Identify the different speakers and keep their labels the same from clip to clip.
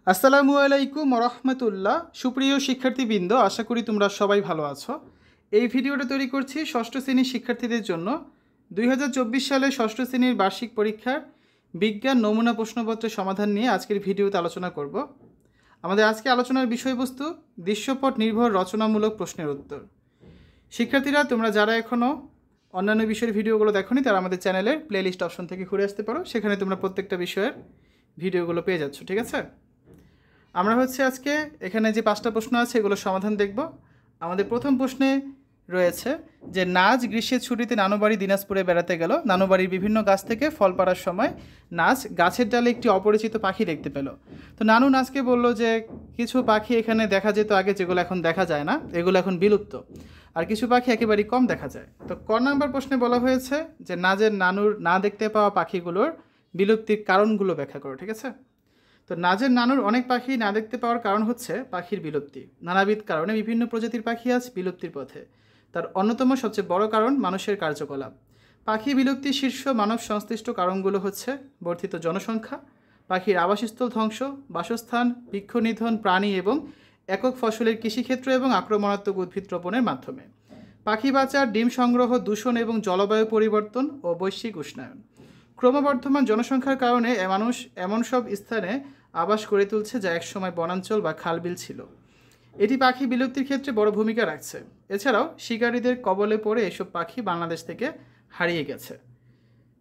Speaker 1: আসসালামু আলাইকুম রহমতুল্লাহ। সুপ্রিয় শিক্ষার্থীবৃন্দ, আশা করি তোমরা সবাই ভালো আছো। এই ভিডিওটা তৈরি করছি ষষ্ঠ শ্রেণীর শিক্ষার্থীদের জন্য। 2024 সালে ষষ্ঠ শ্রেণীর বার্ষিক পরীক্ষার বিজ্ঞান নমুনা প্রশ্নপত্রের সমাধান নিয়ে আজকের ভিডিওতে আলোচনা করব। আমাদের আজকে আলোচনার বিষয়বস্তু দৃশ্যপট নির্ভর রচনামূলক প্রশ্নের উত্তর। শিক্ষার্থীরা, তোমরা যারা এখনও অন্যান্য বিষয়ের ভিডিওগুলো দেখোনি তারা আমাদের চ্যানেলের প্লেলিস্ট অপশন থেকে ঘুরে আসতে পারো, সেখানে তোমরা প্রত্যেকটা বিষয়ের ভিডিওগুলো পেয়ে যাচ্ছ। ঠিক আছে, আমরা আজকে এখানে যে 5টা প্রশ্ন আছে এগুলো সমাধান দেখব। আমাদের প্রথম প্রশ্নে রয়েছে যে নাজ গ্রীষ্মের ছুটিতে নানুবাড়ি দিনাজপুরে বেড়াতে গেল। নানুবাড়ির বিভিন্ন গাছ থেকে ফল পাড়ার সময় নাজ গাছের ডালে একটি অপরিচিত পাখি দেখতে পেল। তো নানু নাজকে বলল যে কিছু পাখি এখানে দেখা যেত আগে, যেগুলো এখন দেখা যায় না, এগুলো এখন বিলুপ্ত, আর কিছু পাখি একেবারেই কম দেখা যায়। তো ক নাম্বার প্রশ্নে বলা হয়েছে যে নাজের নানুর না দেখতে পাওয়া পাখিগুলোর বিলুপ্তির কারণগুলো ব্যাখ্যা করো। ঠিক আছে, তো নাজের নানুর অনেক পাখি না দেখতে পাওয়ার কারণ হচ্ছে পাখির বিলুপ্তি। নানাবিধ কারণে বিভিন্ন প্রজাতির পাখি আজ বিলুপ্তির পথে। তার অন্যতম সবচেয়ে বড় কারণ মানুষের কার্যকলাপ। পাখি বিলুপ্তির শীর্ষ মানব সংশ্লিষ্ট কারণগুলো হচ্ছে বর্ধিত জনসংখ্যা, পাখির আবাসস্থল ধ্বংস, বাসস্থান, বৃক্ষ নিধন, প্রাণী এবং একক ফসলের কৃষিক্ষেত্র এবং আক্রমণাত্মক উদ্ভিদ রোপণের মাধ্যমে, পাখি বাঁচার, ডিম সংগ্রহ, দূষণ এবং জলবায়ু পরিবর্তন ও বৈশ্বিক উষ্ণায়ন। ক্রমবর্ধমান জনসংখ্যার কারণে মানুষ এমন সব স্থানে আবাস গড়ে তুলছে যা একসময় বনাঞ্চল বা খালবিল ছিল। এটি পাখি বিলুপ্তির ক্ষেত্রে বড় ভূমিকা রাখছে। এছাড়াও শিকারীদের কবলে পড়ে এসব পাখি বাংলাদেশ থেকে হারিয়ে গেছে।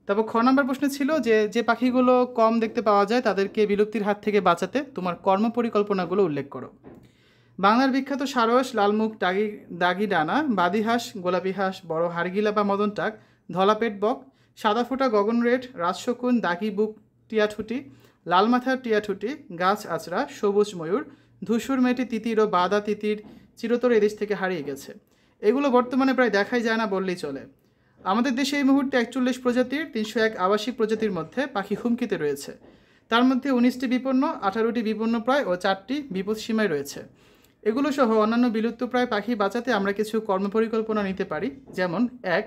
Speaker 1: তারপর খ নম্বর প্রশ্ন ছিল যে যে পাখিগুলো কম দেখতে পাওয়া যায় তাদেরকে বিলুপ্তির হাত থেকে বাঁচাতে তোমার কর্মপরিকল্পনাগুলো উল্লেখ করো। বাংলার বিখ্যাত সারস, লালমুখ, দাগি ডানা, বাদিহাঁস, গোলাপি হাঁস, বড় হাড়গিলা বা মদনটাক, ধলাপেট বক, সাদাফোঁটা গগন রেট, রাজশকুন, দাগি বুক টিয়াঠুটি, লাল মাথার টিয়াঠুটি, গাছ আচড়া, সবুজ ময়ূর, ধূসর মেটি তিতির ও বাদা তিতির চিরতর এদেশ থেকে হারিয়ে গেছে। এগুলো বর্তমানে প্রায় দেখাই যায় না বললেই চলে। আমাদের দেশে এই মুহূর্তে 41 প্রজাতির 301 আবাসিক প্রজাতির মধ্যে পাখি হুমকিতে রয়েছে। তার মধ্যে 19টি বিপন্ন, 18টি বিপন্নপ্রায় ও 4টি বিপদসীমায় রয়েছে। এগুলো সহ অন্যান্য বিলুপ্তপ্রায় পাখি বাঁচাতে আমরা কিছু কর্মপরিকল্পনা নিতে পারি, যেমন 1.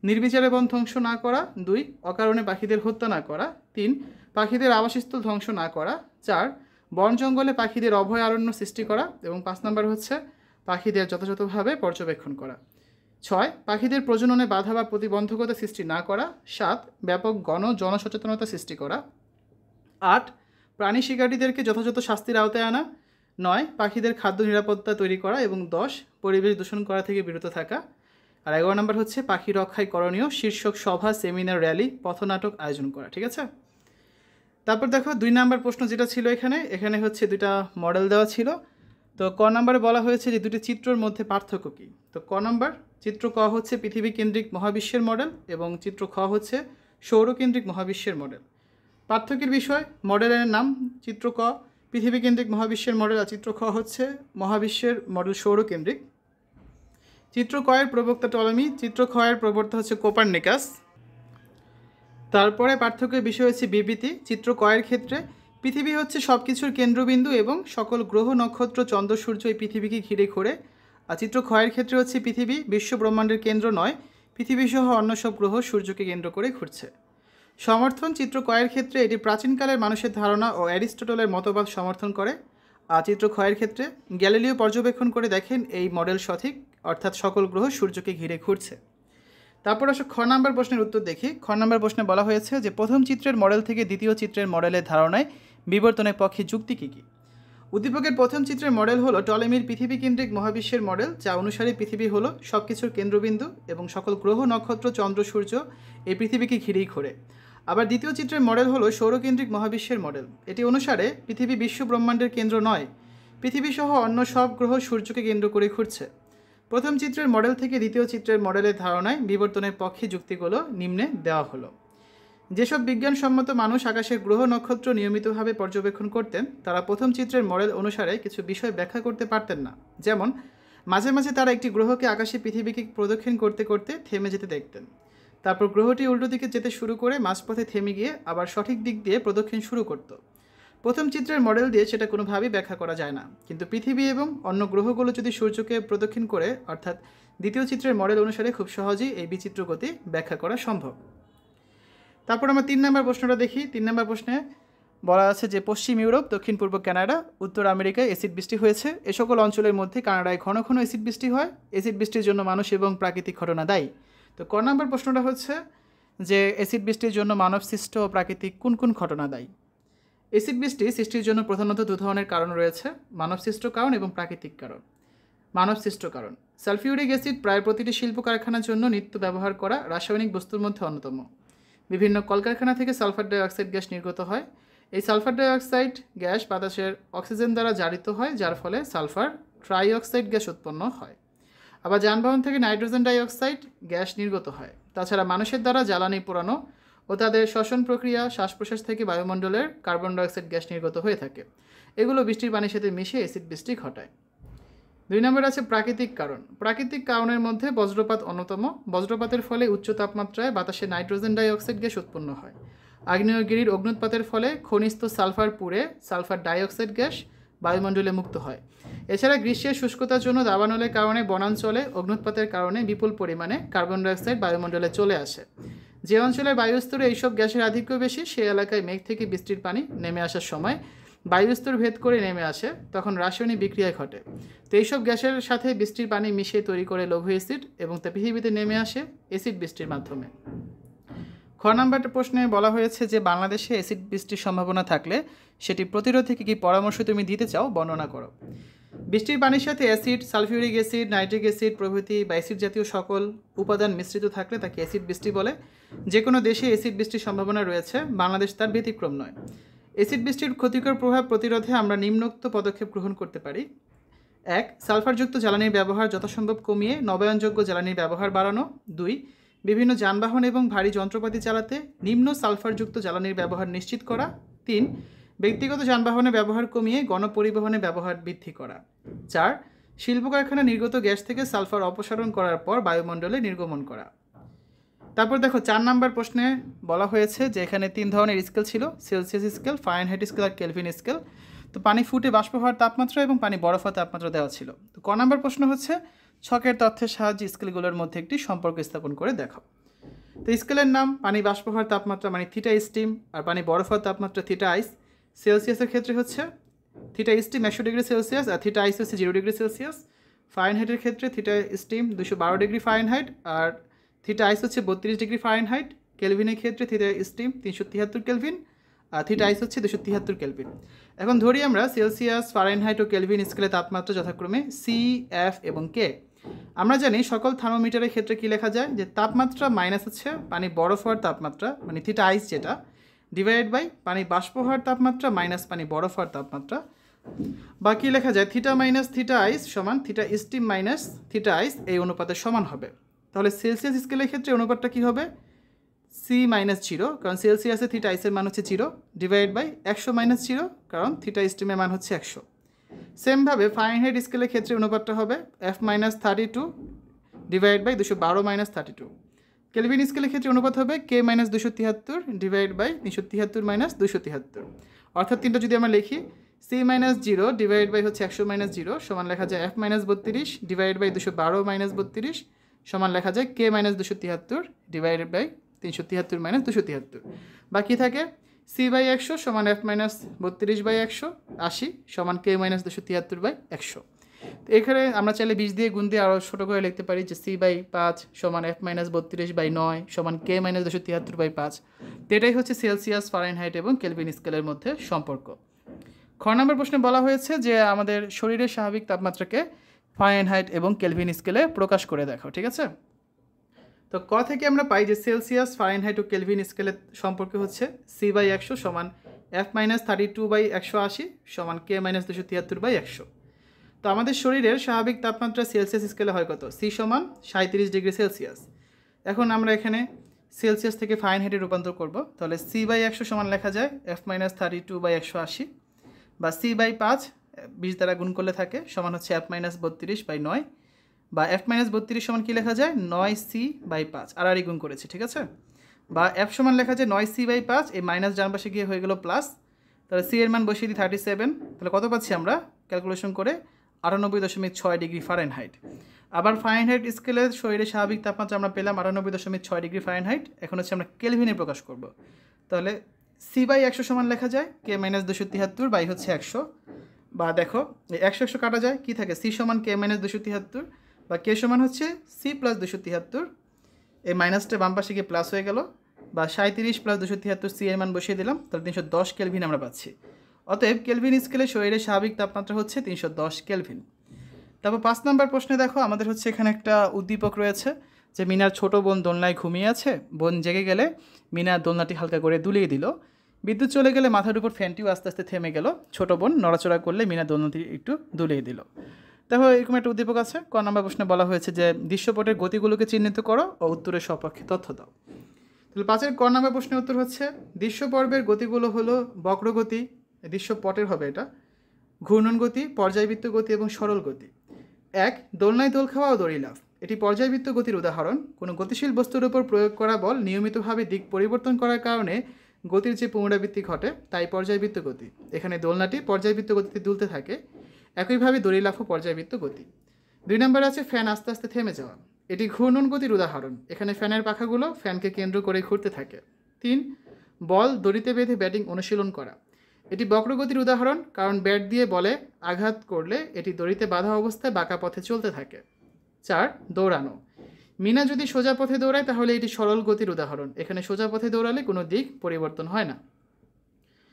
Speaker 1: নির্বিচারে বন ধ্বংস না করা, 2. অকারণে পাখিদের হত্যা না করা, 3. পাখিদের আবাসস্থল ধ্বংস না করা, 4. বন জঙ্গলে পাখিদের অভয়ারণ্য সৃষ্টি করা, এবং 5 নম্বর হচ্ছে পাখিদের যথাযথভাবে পর্যবেক্ষণ করা। 6. পাখিদের প্রজননে বাধা বা প্রতিবন্ধকতা সৃষ্টি না করা। 7. ব্যাপক জনসচেতনতা সৃষ্টি করা। 8. প্রাণী শিকারীদেরকে যথাযথ শাস্তির আওতায় আনা। 9. পাখিদের খাদ্য নিরাপত্তা তৈরি করা। এবং 10. পরিবেশ দূষণ করা থেকে বিরত থাকা। আর 11 নম্বর হচ্ছে পাখি রক্ষায় করণীয় শীর্ষক সভা, সেমিনার, র্যালি, পথনাটক আয়োজন করা। ঠিক আছে, তারপর দেখো 2 নম্বর প্রশ্ন যেটা ছিল এখানে হচ্ছে 2টা মডেল দেওয়া ছিল। তো ক নম্বরে বলা হয়েছে যে 2টি চিত্রের মধ্যে পার্থক্য কী। তো ক নম্বর চিত্র ক হচ্ছে পৃথিবী কেন্দ্রিক মহাবিশ্বের মডেল এবং চিত্র খ হচ্ছে সৌরকেন্দ্রিক মহাবিশ্বের মডেল। পার্থক্যের বিষয়, মডেলের নাম চিত্র ক পৃথিবী কেন্দ্রিক মহাবিশ্বের মডেল, আর চিত্র খ হচ্ছে মহাবিশ্বের মডেল সৌরকেন্দ্রিক। চিত্র ক এর প্রবক্তা টলেমি, চিত্র খ এর প্রবক্তা হচ্ছে কোপারনিকাস। তারপরে পার্থক্যের বিষয় হচ্ছে বিবৃতি। চিত্র ক এর ক্ষেত্রে পৃথিবী হচ্ছে সব কিছুর কেন্দ্রবিন্দু এবং সকল গ্রহ, নক্ষত্র, চন্দ্র, সূর্য এই পৃথিবীকে ঘিরে ঘোরে। আর চিত্র খ এর ক্ষেত্রে হচ্ছে পৃথিবী বিশ্ব ব্রহ্মাণ্ডের কেন্দ্র নয়, পৃথিবী সহ অন্য সব গ্রহ সূর্যকে কেন্দ্র করে ঘুরছে। সমর্থন, চিত্র ক এর ক্ষেত্রে এটি প্রাচীনকালের মানুষের ধারণা ও অ্যারিস্টটলের মতবাদ সমর্থন করে। আর চিত্র খ এর ক্ষেত্রে গ্যালিলিও পর্যবেক্ষণ করে দেখেন এই মডেল সঠিক, অর্থাৎ সকল গ্রহ সূর্যকে ঘিরে ঘুরছে। তারপর আসলে খ নম্বর প্রশ্নের উত্তর দেখি। খ নম্বর প্রশ্নে বলা হয়েছে যে প্রথম চিত্রের মডেল থেকে দ্বিতীয় চিত্রের মডেলের ধারণায় বিবর্তনের পক্ষে যুক্তি কী কী। উদ্দীপকের প্রথম চিত্রের মডেল হলো টলেমির পৃথিবী কেন্দ্রিক মহাবিশ্বের মডেল, যা অনুসারে পৃথিবী হলো সব কিছুর কেন্দ্রবিন্দু এবং সকল গ্রহ, নক্ষত্র, চন্দ্র, সূর্য এই পৃথিবীকে ঘিরেই ঘোরে। আবার দ্বিতীয় চিত্রের মডেল হলো সৌরকেন্দ্রিক মহাবিশ্বের মডেল। এটি অনুসারে পৃথিবী বিশ্ব ব্রহ্মাণ্ডের কেন্দ্র নয়, পৃথিবী সহ অন্য সব গ্রহ সূর্যকে কেন্দ্র করে ঘুরছে। প্রথম চিত্রের মডেল থেকে দ্বিতীয় চিত্রের মডেলের ধারণায় বিবর্তনের পক্ষে যুক্তিগুলো নিম্নে দেওয়া হলো। যেসব বিজ্ঞানসম্মত মানুষ আকাশের গ্রহ, নক্ষত্র নিয়মিতভাবে পর্যবেক্ষণ করতেন তারা প্রথম চিত্রের মডেল অনুসারে কিছু বিষয় ব্যাখ্যা করতে পারতেন না। যেমন মাঝে মাঝে তারা একটি গ্রহকে আকাশে পৃথিবীকে প্রদক্ষিণ করতে করতে থেমে যেতে দেখতেন। তারপর গ্রহটি উল্টো দিকে যেতে শুরু করে মাঝপথে থেমে গিয়ে আবার সঠিক দিক দিয়ে প্রদক্ষিণ শুরু করত। প্রথম চিত্রের মডেল দিয়ে সেটা কোনোভাবেই ব্যাখ্যা করা যায় না, কিন্তু পৃথিবী এবং অন্য গ্রহগুলো যদি সূর্যকে প্রদক্ষিণ করে, অর্থাৎ দ্বিতীয় চিত্রের মডেল অনুসারে খুব সহজেই এই বিচিত্র গতি ব্যাখ্যা করা সম্ভব। তারপর আমরা 3 নম্বর প্রশ্নটা দেখি। 3 নম্বর প্রশ্নে বলা আছে যে পশ্চিম ইউরোপ, দক্ষিণ পূর্ব কানাডা, উত্তর আমেরিকায় অ্যাসিড বৃষ্টি হয়েছে। এ সকল অঞ্চলের মধ্যে কানাডায় ঘন ঘন অ্যাসিড বৃষ্টি হয়। অ্যাসিড বৃষ্টির জন্য মানুষ এবং প্রাকৃতিক ঘটনা দায়ী। তো ক নম্বর প্রশ্নটা হচ্ছে যে অ্যাসিড বৃষ্টির জন্য মানবসৃষ্ট ও প্রাকৃতিক কোন কোন ঘটনা দায়ী। অ্যাসিড বৃষ্টি সৃষ্টির জন্য প্রধানত দু ধরনের কারণ রয়েছে, মানবসৃষ্ট কারণ এবং প্রাকৃতিক কারণ। মানবসৃষ্ট কারণ, সালফিউরিক অ্যাসিড প্রায় প্রতিটি শিল্প কারখানার জন্য নিত্য ব্যবহার করা রাসায়নিক বস্তুর মধ্যে অন্যতম। বিভিন্ন কলকারখানা থেকে সালফার ডাইঅক্সাইড গ্যাস নির্গত হয়। এই সালফার ডাইঅক্সাইড গ্যাস বাতাসের অক্সিজেন দ্বারা জারিত হয়, যার ফলে সালফার ট্রাইঅক্সাইড গ্যাস উৎপন্ন হয়। আবার যানবাহন থেকে নাইট্রোজেন ডাইঅক্সাইড গ্যাস নির্গত হয়। তাছাড়া মানুষের দ্বারা জ্বালানি পোড়ানো ও তাদের শ্বসন প্রক্রিয়া, শ্বাস প্রশ্বাস থেকে বায়ুমণ্ডলের কার্বন ডাইঅক্সাইড গ্যাস নির্গত হয়ে থাকে। এগুলো বৃষ্টির পানির সাথে মিশে অ্যাসিড বৃষ্টি ঘটায়। 2 নম্বর আছে প্রাকৃতিক কারণ। প্রাকৃতিক কারণের মধ্যে বজ্রপাত অন্যতম। বজ্রপাতের ফলে উচ্চ তাপমাত্রায় বাতাসে নাইট্রোজেন ডাইঅক্সাইড গ্যাস উৎপন্ন হয়। আগ্নেয়গিরির অগ্নুৎপাতের ফলে খনিস্থ সালফার পুড়ে সালফার ডাইঅক্সাইড গ্যাস বায়ুমণ্ডলে মুক্ত হয়। এছাড়া গ্রীষ্মের শুষ্কতার জন্য দাবানলের কারণে বনাঞ্চলে অগ্নুৎপাতের কারণে বিপুল পরিমাণে কার্বন ডাইঅক্সাইড বায়ুমণ্ডলে চলে আসে। যে অঞ্চলের বায়ুস্তরে এইসব গ্যাসের আধিক্য বেশি, সেই এলাকায় মেঘ থেকে বৃষ্টির পানি নেমে আসার সময় বায়ুস্তর ভেদ করে নেমে আসে, তখন রাসায়নিক বিক্রিয়া ঘটে। তো এইসব গ্যাসের সাথে বৃষ্টির পানি মিশিয়ে তৈরি করে লৌহ অ্যাসিড, এবং তা পৃথিবীতে নেমে আসে অ্যাসিড বৃষ্টির মাধ্যমে। খ নম্বরটা প্রশ্নে বলা হয়েছে যে বাংলাদেশে অ্যাসিড বৃষ্টির সম্ভাবনা থাকলে সেটি প্রতিরোধে কী পরামর্শ তুমি দিতে চাও, বর্ণনা করো। বৃষ্টির পানির সাথে acid, sulphuric acid, nitric acid প্রভৃতি বা অ্যাসিড জাতীয় সকল উপাদান মিশ্রিত থাকলে তাকে অ্যাসিড বৃষ্টি বলে। যে কোনো দেশে অ্যাসিড বৃষ্টির সম্ভাবনা রয়েছে, বাংলাদেশ তার ব্যতিক্রম নয়। অ্যাসিড বৃষ্টির ক্ষতিকর প্রভাব প্রতিরোধে আমরা নিম্নোক্ত পদক্ষেপ গ্রহণ করতে পারি। 1. সালফারযুক্ত জ্বালানির ব্যবহার যথাসম্ভব কমিয়ে নবায়নযোগ্য জ্বালানির ব্যবহার বাড়ানো। 2. বিভিন্ন যানবাহন এবং ভারী যন্ত্রপাতি চালাতে নিম্ন সালফারযুক্ত জ্বালানির ব্যবহার নিশ্চিত করা। 3. ব্যক্তিগত যানবাহনের ব্যবহার কমিয়ে গণপরিবহনের ব্যবহার বৃদ্ধি করা। 4. শিল্প কারখানা নির্গত গ্যাস থেকে সালফার অপসারণ করার পর বায়ুমণ্ডলে নির্গমন করা। তারপর দেখো 4 নম্বর প্রশ্নে বলা হয়েছে যে এখানে 3 ধরনের স্কেল ছিল, সেলসিয়াস স্কেল, ফারেনহাইট স্কেল আর কেলভিন স্কেল। তো পানি ফুটে বাষ্প হওয়ার তাপমাত্রা এবং পানি বরফ হওয়ার তাপমাত্রা দেওয়া ছিল। তো ক নম্বর প্রশ্ন হচ্ছে ছকের তথ্যের সাহায্যে স্কেলগুলোর মধ্যে একটি সম্পর্ক স্থাপন করে দেখো। তো স্কেলের নাম পানি বাষ্প হওয়ার তাপমাত্রা মানে থিটা স্টিম, আর পানি বরফ হওয়ার তাপমাত্রা থিটা আইস। সেলসিয়াসের ক্ষেত্রে হচ্ছে থিটা স্টিম 100 ডিগ্রি সেলসিয়াস আর থিটা আইস হচ্ছে 0 ডিগ্রি সেলসিয়াস। ফারেনহাইটের ক্ষেত্রে থিটা স্টিম 212 ডিগ্রি ফারেনহাইট আর থিটা আইস হচ্ছে 32 ডিগ্রি ফারেনহাইট। কেলভিনের ক্ষেত্রে থিটা স্টিম 373 কেলভিন আর থিটা আইস হচ্ছে 273 কেলভিন। এখন ধরি আমরা সেলসিয়াস, ফারেনহাইট ও কেলভিন স্কেলে তাপমাত্রা যথাক্রমে সি, এফ এবং কে। আমরা জানি সকল থার্মোমিটারের ক্ষেত্রে কী লেখা যায়, যে তাপমাত্রা মাইনাস হচ্ছে পানি বরফ হওয়ার তাপমাত্রা মানে থিটা আইস যেটা, ডিভাইড বাই পানি বাষ্প হওয়ার তাপমাত্রা মাইনাস পানি বরফ হওয়ার তাপমাত্রা। বাকি লেখা যায় থিটা মাইনাস থিটা আইস সমান থিটা স্টিম মাইনাস থিটা আইস, এই অনুপাতের সমান হবে। তাহলে সেলসিয়াস স্কেলের ক্ষেত্রে অনুপাতটা কী হবে, সি মাইনাস 0, কারণ সেলসিয়াসে থিটা আইসের মান হচ্ছে 0, ডিভাইড বাই 100 মাইনাস 0, কারণ থিটা স্টিমের মান হচ্ছে 100। সেমভাবে ফারেনহাইট স্কেলের ক্ষেত্রে অনুপাতটা হবে F minus 32 divide by 212 minus 32। Kelvin স্কেলের ক্ষেত্রে অনুপাত হবে K minus 273 divide by 373 minus 273। অর্থাৎ তিনটা যদি আমরা লিখি, সি মাইনাস 0 ডিভাইড বাই হচ্ছে 100 মাইনাস 0 সমান লেখা যায় F minus 32 divide by 212 minus 32 সমান লেখা যায় K minus 273 divided by 373 minus 273। বাকি থাকে সি বাই 100 সমান এফ মাইনাস 32 বাই 100 80 সমান কে মাইনাস 273 বাই 100। তো এখানে আমরা চাইলে 20 দিয়ে গুণ দিয়ে আরও ছোটো করে লিখতে পারি যে সি বাই 5 সমান এফ মাইনাস 32 বাই 9 সমান কে মাইনাস 273 বাই 5। তো এটাই হচ্ছে সেলসিয়াস, ফারেনহাইট এবং কেলভিন স্কেলের মধ্যে সম্পর্ক। খ নম্বর প্রশ্নে বলা হয়েছে যে আমাদের শরীরের স্বাভাবিক তাপমাত্রাকে ফারেনহাইট এবং কেলভিন স্কেলে প্রকাশ করে দেখো, ঠিক আছে। তো ক থেকে আমরা পাই যে সেলসিয়াস, ফারেনহাইট ও কেলভিন স্কেলের সম্পর্ক হচ্ছে সি বাই 100 সমান এফ মাইনাস 32 বাই 180 সমান কে মাইনাস 273 বাই 100। তো আমাদের শরীরের স্বাভাবিক তাপমাত্রা সেলসিয়াস স্কেলে হয় কত, সি সমান 37 ডিগ্রি সেলসিয়াস। এখন আমরা এখানে সেলসিয়াস থেকে ফারেনহাইটে রূপান্তর করব, তাহলে সি বাই 100 সমান লেখা যায় এফ মাইনাস 32 বাই 180 বা সি বাই 5 20 দ্বারা গুণ করলে থাকে সমান হচ্ছে এফ মাইনাস 32 বাই 9 বা এফ মাইনাস 32 সমান কী লেখা যায় 9c বাই 5, আর গুণ করেছি, ঠিক আছে। বা এফ সমান লেখা যায় 9c বাই 5, এই মাইনাস ডান পাশে গিয়ে হয়ে গেল প্লাস। তাহলে সি এর মান বসিয়ে দিই 37, তাহলে কত পাচ্ছি আমরা ক্যালকুলেশন করে 98.6 ডিগ্রি ফারেনহাইট। আবার ফারেনহাইট স্কেলের শরীরে স্বাভাবিক তাপমাত্রা আমরা পেলাম 98.6 ডিগ্রি ফারেনহাইট। এখন হচ্ছে আমরা কেলভিনে প্রকাশ করব, তাহলে c/100 সমান লেখা যায় k - 273 বাই হচ্ছে 100, বা দেখো 100 কাটা যায়, কি থাকে c সমান k - 273 বা k সমান হচ্ছে c + 273, এই মাইনাসটা বাম পাশে গিয়ে প্লাস হয়ে গেল, বা 37 + 273 c এর মান বসিয়ে দিলাম, তাহলে 310 কেলভিন আমরা পাচ্ছি। অতএব কেলভিন স্কেলে শরীরের স্বাভাবিক তাপমাত্রা হচ্ছে 310 কেলভিন। তারপর 5 নম্বর প্রশ্নে দেখো আমাদের হচ্ছে এখানে একটা উদ্দীপক রয়েছে যে মিনার ছোট বোন দোলনায় ঘুমিয়ে আছে, বোন জেগে গেলে মিনা দোলনাটি হালকা করে দুলিয়ে দিল, বিদ্যুৎ চলে গেলে মাথার উপর ফ্যানটিও আস্তে আস্তে থেমে গেল, ছোট বোন নড়াচড়া করলে মিনা দোলনাটি একটু দুলিয়ে দিল। দেখো এরকম একটা উদ্দীপক আছে। ক নম্বর প্রশ্নে বলা হয়েছে যে দৃশ্যপটের গতিগুলোকে চিহ্নিত করো ও উত্তরের সপক্ষে তথ্য দাও। তাহলে 5-এর ক নম্বর প্রশ্নের উত্তর হচ্ছে দৃশ্যপর্বের গতিগুলো হলো বক্রগতি, দৃশ্যপটের হবে এটা, ঘূর্ণন গতি, পর্যায়বৃত্ত গতি এবং সরল গতি। 1. দোলনায় দোল খাওয়া ও দড়ি লাফ, এটি পর্যায়বৃত্ত গতির উদাহরণ। কোনো গতিশীল বস্তুর উপর প্রয়োগ করা বল নিয়মিতভাবে দিক পরিবর্তন করার কারণে গতির যে পুনরাবৃত্তি ঘটে তাই পর্যায়বৃত্ত গতি। এখানে দোলনাটি পর্যায়বৃত্ত গতিতে দুলতে থাকে, একইভাবে দড়ি লাফও পর্যায়বৃত্ত গতি। 2 নম্বরে আছে ফ্যান আস্তে আস্তে থেমে যাওয়া, এটি ঘূর্ণন গতির উদাহরণ। এখানে ফ্যানের পাখাগুলো ফ্যানকে কেন্দ্র করে ঘুরতে থাকে। 3. বল দড়িতে বেঁধে ব্যাটিং অনুশীলন করা, এটি বক্রগতির উদাহরণ, কারণ ব্যাট দিয়ে বলে আঘাত করলে এটি দড়িতে বাঁধা অবস্থায় বাঁকা পথে চলতে থাকে। 4. দৌড়ানো, মিনা যদি সোজা পথে দৌড়ায় তাহলে এটি সরল গতির উদাহরণ। এখানে সোজা পথে দৌড়ালে কোনো দিক পরিবর্তন হয় না।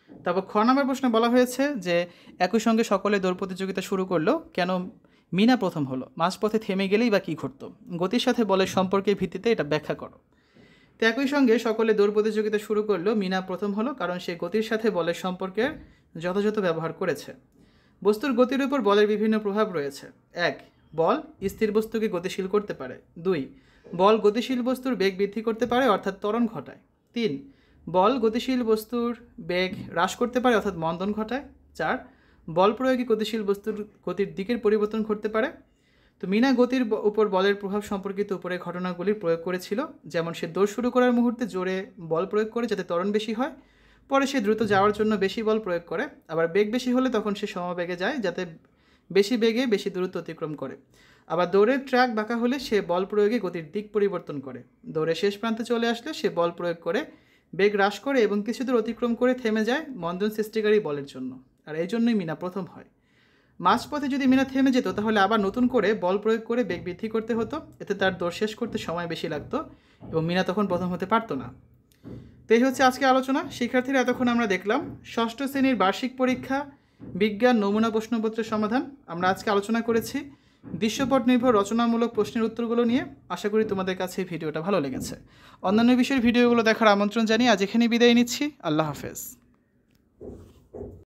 Speaker 1: তারপর খ নম্বর প্রশ্নে বলা হয়েছে যে একই সঙ্গে সকলে দৌড় প্রতিযোগিতা শুরু করলো, কেন মিনা প্রথম হলো? মাঝপথে থেমে গেলেই বা কী ঘটতো? গতির সাথে বলের সম্পর্কের ভিত্তিতে এটা ব্যাখ্যা করো। তো একই সঙ্গে সকলে দৌড় প্রতিযোগিতা শুরু করলো, মিনা প্রথম হলো কারণ সে গতির সাথে বলের সম্পর্কের যথাযথ ব্যবহার করেছে। বস্তুর গতির উপর বলের বিভিন্ন প্রভাব রয়েছে। 1. বল স্থির বস্তুকে গতিশীল করতে পারে। 2. বল গতিশীল বস্তুর বেগ বৃদ্ধি করতে পারে অর্থাৎ ত্বরণ ঘটায়। 3. বল গতিশীল বস্তুর বেগ হ্রাস করতে পারে অর্থাৎ মন্দন ঘটায়। 4. বল প্রয়োগে গতিশীল বস্তুর গতির দিকের পরিবর্তন ঘটতে পারে। তো মিনা গতির উপর বলের প্রভাব সম্পর্কিত উপরে ঘটনাগুলির প্রয়োগ করেছিল, যেমন সে দৌড় শুরু করার মুহূর্তে জোরে বল প্রয়োগ করে যাতে ত্বরণ বেশি হয়, পরে সে দ্রুত যাওয়ার জন্য বেশি বল প্রয়োগ করে, আবার বেগ বেশি হলে তখন সে সমবেগে যায় যাতে বেশি বেগে বেশি দূরত্ব অতিক্রম করে, আবার দৌড়ের ট্র্যাক বাঁকা হলে সে বল প্রয়োগে গতির দিক পরিবর্তন করে, দৌড়ে শেষ প্রান্তে চলে আসলে সে বল প্রয়োগ করে বেগ হ্রাস করে এবং কিছু দূর অতিক্রম করে থেমে যায় মন্দন সৃষ্টিকারী বলের জন্য, আর এই জন্যই মিনা প্রথম হয়। মাঝপথে যদি মিনা থেমে যেত তাহলে আবার নতুন করে বল প্রয়োগ করে বেগ বৃদ্ধি করতে হতো, এতে তার দৌড় শেষ করতে সময় বেশি লাগতো এবং মিনা তখন প্রথম হতে পারতো না। তো এই হচ্ছে আজকে আলোচনা। শিক্ষার্থীরা এতক্ষণ আমরা দেখলাম ষষ্ঠ শ্রেণীর বার্ষিক পরীক্ষা বিজ্ঞান নমুনা প্রশ্নপত্রের সমাধান। আমরা আজকে আলোচনা করেছি দৃশ্যপট নির্ভর রচনামূলক প্রশ্নের উত্তরগুলো নিয়ে। আশা করি তোমাদের কাছে এই ভিডিওটা ভালো লেগেছে। অন্যান্য বিষয়ের ভিডিওগুলো দেখার আমন্ত্রণ জানিয়ে আজ এখানেই বিদায় নিচ্ছি। আল্লাহ হাফেজ।